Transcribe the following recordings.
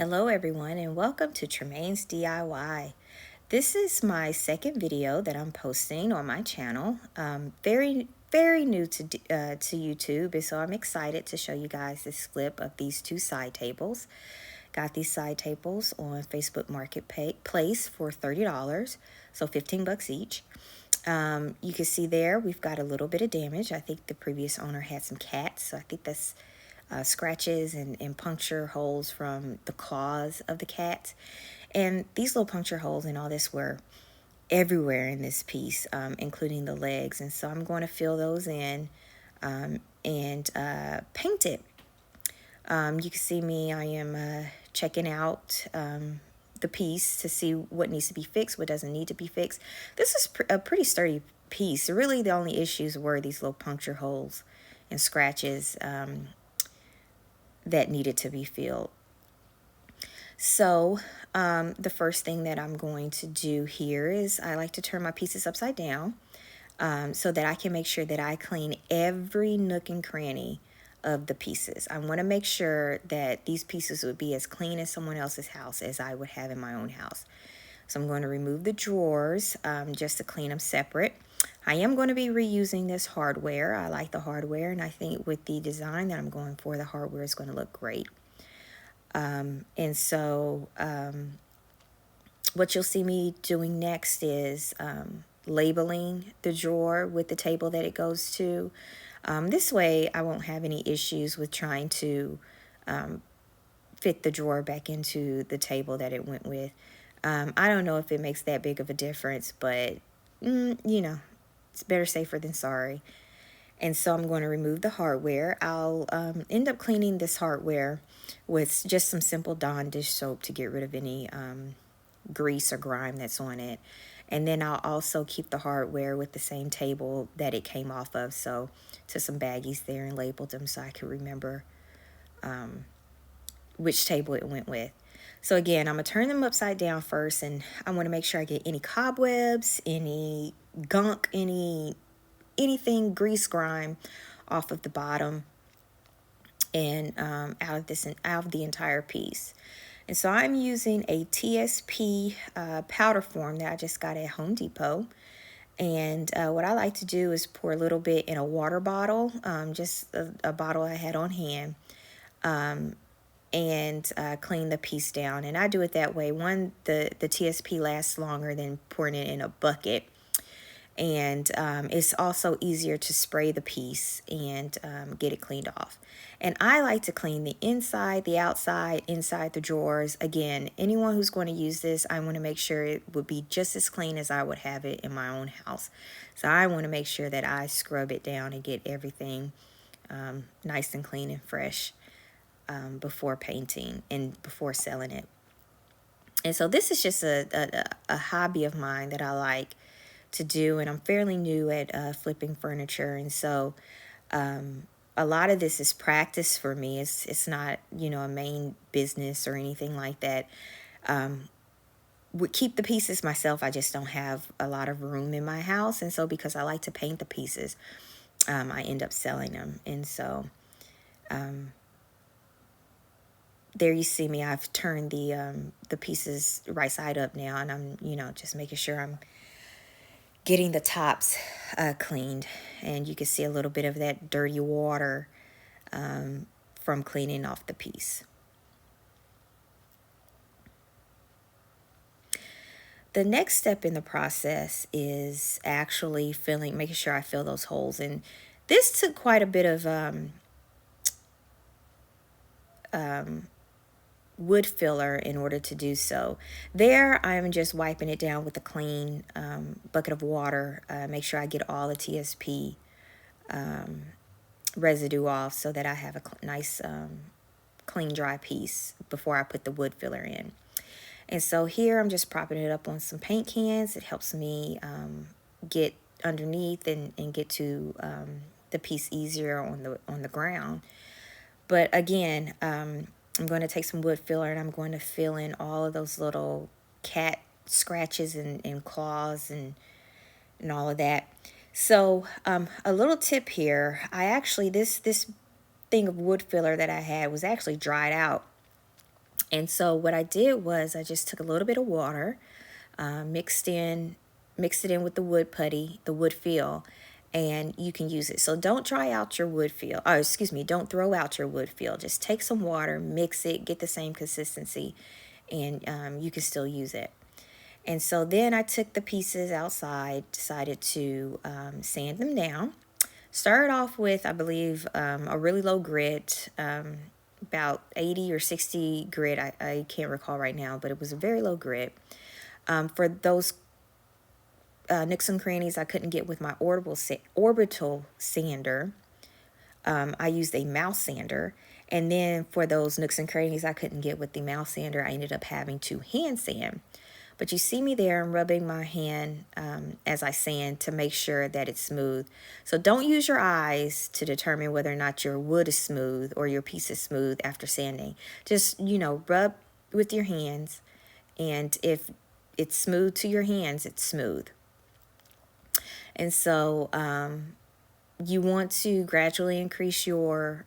Hello everyone and welcome to Tremaine's DIY. This is my second video that I'm posting on my channel. Very new to YouTube, and so I'm excited to show you guys this clip of these two side tables. Got these side tables on Facebook Marketplace for $30, so 15 bucks each. You can see there we've got a little bit of damage. I think the previous owner had some cats, so I think that's scratches and puncture holes from the claws of the cat. And these little puncture holes and all this were everywhere in this piece, including the legs. And so I'm going to fill those in and paint it. You can see me, I am checking out the piece to see what needs to be fixed, what doesn't need to be fixed. This is a pretty sturdy piece. Really, the only issues were these little puncture holes and scratches that needed to be filled. So the first thing that I'm going to do here is I like to turn my pieces upside down so that I can make sure that I clean every nook and cranny of the pieces. I want to make sure that these pieces would be as clean as someone else's house as I would have in my own house. So I'm going to remove the drawers just to clean them separate. I am going to be reusing this hardware. I like the hardware, and I think with the design that I'm going for, the hardware is going to look great. And so what you'll see me doing next is labeling the drawer with the table that it goes to. This way I won't have any issues with trying to fit the drawer back into the table that it went with. I don't know if it makes that big of a difference, but you know, it's better safer than sorry. And so I'm going to remove the hardware. I'll end up cleaning this hardware with just some simple Dawn dish soap to get rid of any grease or grime that's on it. And then I'll also keep the hardware with the same table that it came off of, so to some baggies there, and labeled them so I could remember which table it went with. So again, I'm going to turn them upside down first, and I want to make sure I get any cobwebs, any gunk, anything grease, grime off of the bottom and out of the entire piece. And so I'm using a TSP powder form that I just got at Home Depot. And what I like to do is pour a little bit in a water bottle, just a bottle I had on hand, and clean the piece down. And I do it that way. One, the TSP lasts longer than pouring it in a bucket. And it's also easier to spray the piece and get it cleaned off. And I like to clean the inside, the outside, inside the drawers. Again, anyone who's going to use this, I want to make sure it would be just as clean as I would have it in my own house. So I want to make sure that I scrub it down and get everything nice and clean and fresh before painting and before selling it. And so this is just a hobby of mine that I like to do, and I'm fairly new at flipping furniture, and so a lot of this is practice for me. It's not, you know, a main business or anything like that. Would keep the pieces myself. I just don't have a lot of room in my house, and so because I like to paint the pieces, I end up selling them. And so there you see me. I've turned the pieces right side up now, and I'm, you know, just making sure I'm getting the tops cleaned. And you can see a little bit of that dirty water from cleaning off the piece. The next step in the process is actually making sure I fill those holes. And this took quite a bit of wood filler in order to do so. There, I'm just wiping it down with a clean bucket of water. Make sure I get all the TSP residue off so that I have a nice clean dry piece before I put the wood filler in. And so here I'm just propping it up on some paint cans. It helps me get underneath and get to the piece easier on the ground. But again, I'm going to take some wood filler and I'm going to fill in all of those little cat scratches and claws and all of that. So a little tip here, I actually, this thing of wood filler that I had was actually dried out And so what I did was I just took a little bit of water, mixed it in with the wood putty, the wood feel, and you can use it. So don't dry out your wood feel, or excuse me, don't throw out your wood feel. Just take some water, mix it, get the same consistency, and you can still use it. And so then I took the pieces outside, decided to sand them down. Started off with, I believe, a really low grit, about 80 or 60 grit. I can't recall right now, but it was a very low grit. For those nooks and crannies I couldn't get with my orbital sander, I used a mouse sander. And then for those nooks and crannies I couldn't get with the mouse sander, I ended up having to hand sand. But you see me there, I'm rubbing my hand as I sand to make sure that it's smooth. So don't use your eyes to determine whether or not your wood is smooth or your piece is smooth after sanding. Just, rub with your hands. And if it's smooth to your hands, it's smooth. And so you want to gradually increase your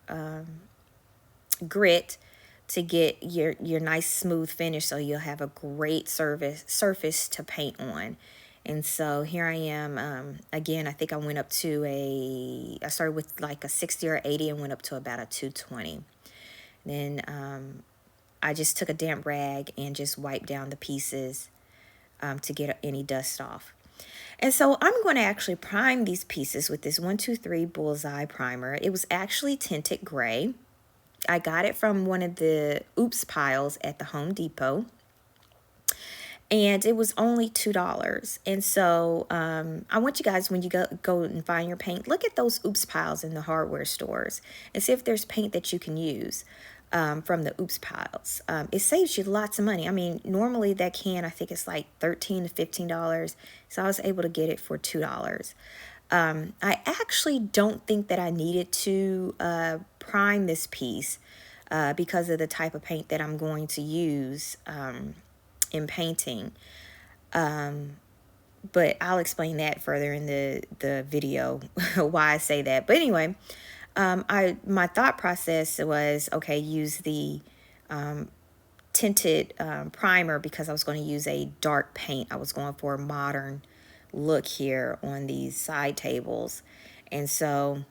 grit to get your nice smooth finish, so you'll have a great surface to paint on. And so here I am. Again, I think I went up to I started with like a 60 or 80 and went up to about a 220. Then I just took a damp rag and just wiped down the pieces to get any dust off. And so I'm going to actually prime these pieces with this 123 Bullseye primer. It was actually tinted gray. I got it from one of the Oops piles at the Home Depot. And it was only $2. And so I want you guys, when you go and find your paint, look at those Oops piles in the hardware stores and see if there's paint that you can use from the Oops piles. It saves you lots of money. I mean, normally that can, I think it's like $13 to $15. So I was able to get it for $2. I actually don't think that I needed to prime this piece because of the type of paint that I'm going to use in painting. But I'll explain that further in the video why I say that. But anyway, my thought process was, okay, use the tinted primer because I was going to use a dark paint. I was going for a modern look here on these side tables. And so,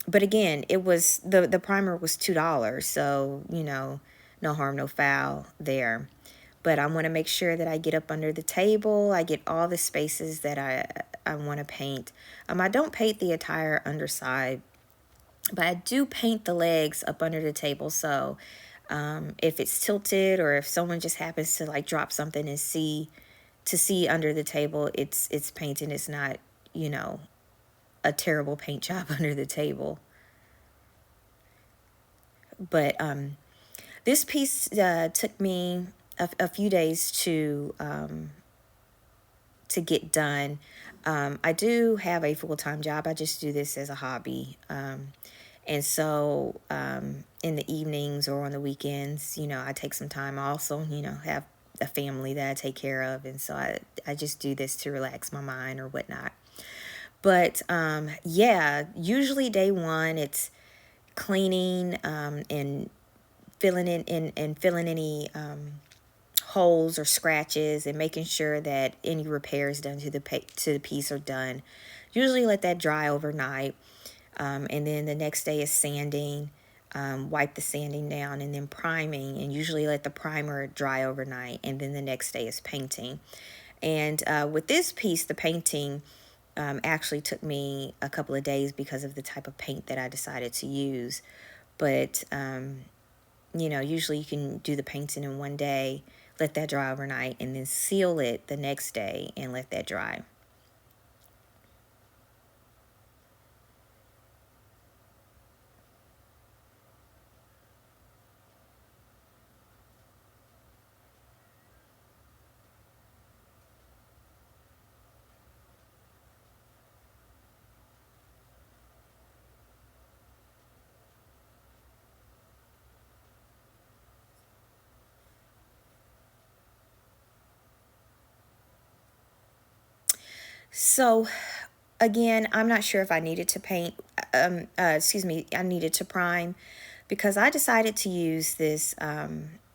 but again, it was the primer was $2, so no harm, no foul there. But I want to make sure that I get up under the table, I get all the spaces that I want to paint. I don't paint the entire underside, but I do paint the legs up under the table. So if it's tilted, or if someone just happens to like drop something and see under the table, it's painting. It's not, a terrible paint job under the table. But this piece took me a few days to get done. I do have a full-time job. I just do this as a hobby. And so in the evenings or on the weekends, I take some time. I also, have a family that I take care of. And so I just do this to relax my mind or whatnot. But yeah, usually day one, it's cleaning and filling in and filling any holes or scratches and making sure that any repairs done to the piece are done. Usually let that dry overnight. And then the next day is sanding, wipe the sanding down, and then priming, and usually let the primer dry overnight, and then the next day is painting. And with this piece, the painting actually took me a couple of days because of the type of paint that I decided to use. But usually you can do the painting in one day, let that dry overnight, and then seal it the next day and let that dry. So again, I'm not sure if I needed to paint, I needed to prime, because I decided to use this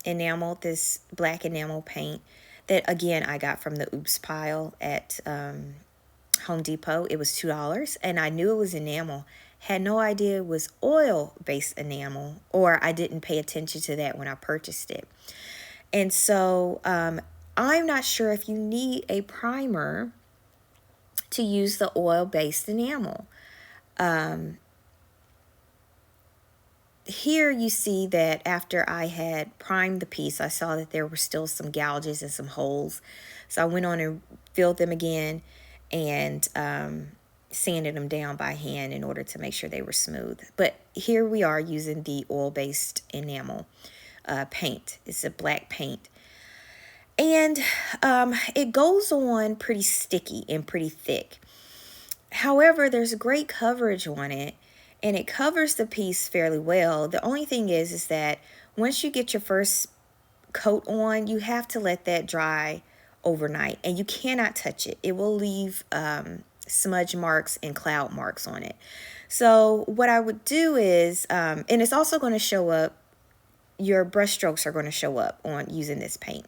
enamel, this black enamel paint that, again, I got from the Oops pile at Home Depot. It was $2, and I knew it was enamel. Had no idea it was oil-based enamel, or I didn't pay attention to that when I purchased it. And so I'm not sure if you need a primer to use the oil-based enamel. Here you see that after I had primed the piece, I saw that there were still some gouges and some holes. So I went on and filled them again and sanded them down by hand in order to make sure they were smooth. But here we are using the oil-based enamel paint. It's a black paint. And it goes on pretty sticky and pretty thick. However, there's great coverage on it, and it covers the piece fairly well. The only thing is that once you get your first coat on, you have to let that dry overnight, and you cannot touch it. It will leave smudge marks and cloud marks on it. So what I would do is, and it's also going to show up, your brush strokes are going to show up on using this paint.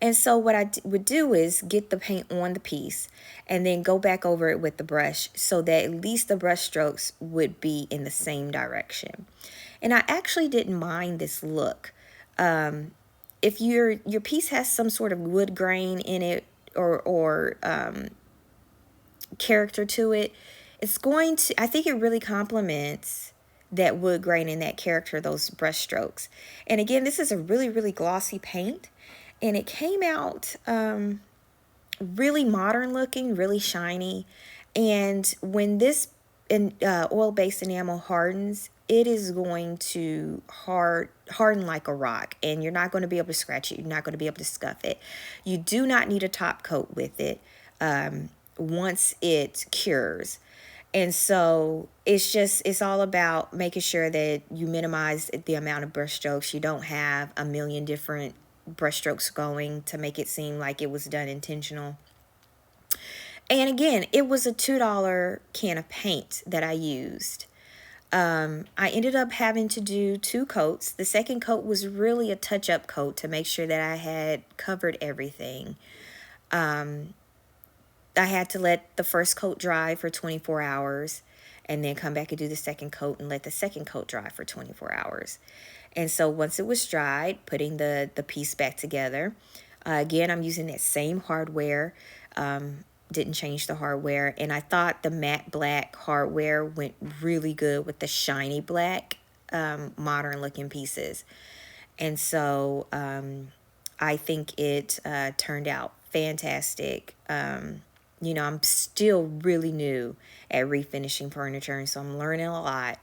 And so what I would do is get the paint on the piece and then go back over it with the brush so that at least the brush strokes would be in the same direction. And I actually didn't mind this look. If your piece has some sort of wood grain in it or character to it, it's going to, I think it really complements that wood grain and that character, those brush strokes. And again, this is a really, really glossy paint. And it came out really modern looking, really shiny. And when this oil-based enamel hardens, it is going to harden like a rock. And you're not going to be able to scratch it. You're not going to be able to scuff it. You do not need a top coat with it once it cures. And so it's all about making sure that you minimize the amount of brush strokes. You don't have a million different brush strokes going to make it seem like it was done intentional. And again, it was a $2 can of paint that I used. I ended up having to do 2 coats. The second coat was really a touch-up coat to make sure that I had covered everything. I had to let the first coat dry for 24 hours and then come back and do the second coat and let the second coat dry for 24 hours. And so once it was dried, putting the piece back together. Again, I'm using that same hardware. Didn't change the hardware. And I thought the matte black hardware went really good with the shiny black modern looking pieces. And so I think it turned out fantastic. You know, I'm still really new at refinishing furniture, and so I'm learning a lot.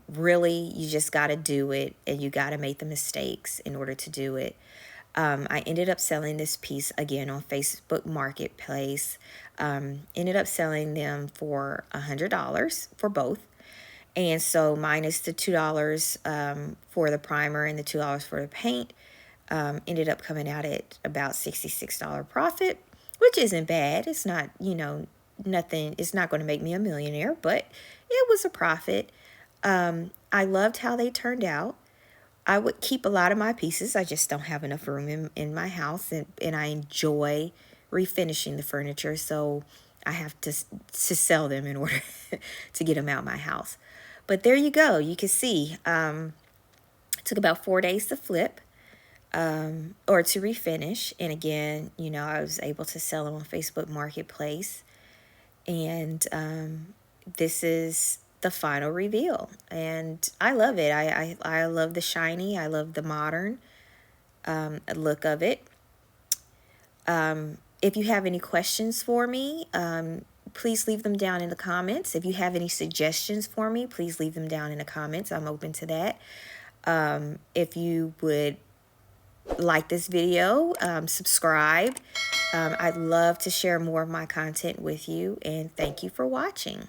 Really, you just got to do it, and you got to make the mistakes in order to do it. I ended up selling this piece again on Facebook Marketplace. Ended up selling them for $100 for both. And so minus the $2 for the primer and the $2 for the paint, ended up coming out at about $66 profit, which isn't bad. It's not, you know, nothing. It's not going to make me a millionaire, but it was a profit. I loved how they turned out. I would keep a lot of my pieces. I just don't have enough room in my house, and I enjoy refinishing the furniture, so I have to sell them in order to get them out of my house. But there you go. You can see it took about 4 days to flip or to refinish. And again, you know, I was able to sell them on Facebook Marketplace. And this is the final reveal, and I love it. I love the shiny. I love the modern look of it. If you have any questions for me, please leave them down in the comments. If you have any suggestions for me, please leave them down in the comments. I'm open to that. If you would like this video, subscribe. I'd love to share more of my content with you, and thank you for watching.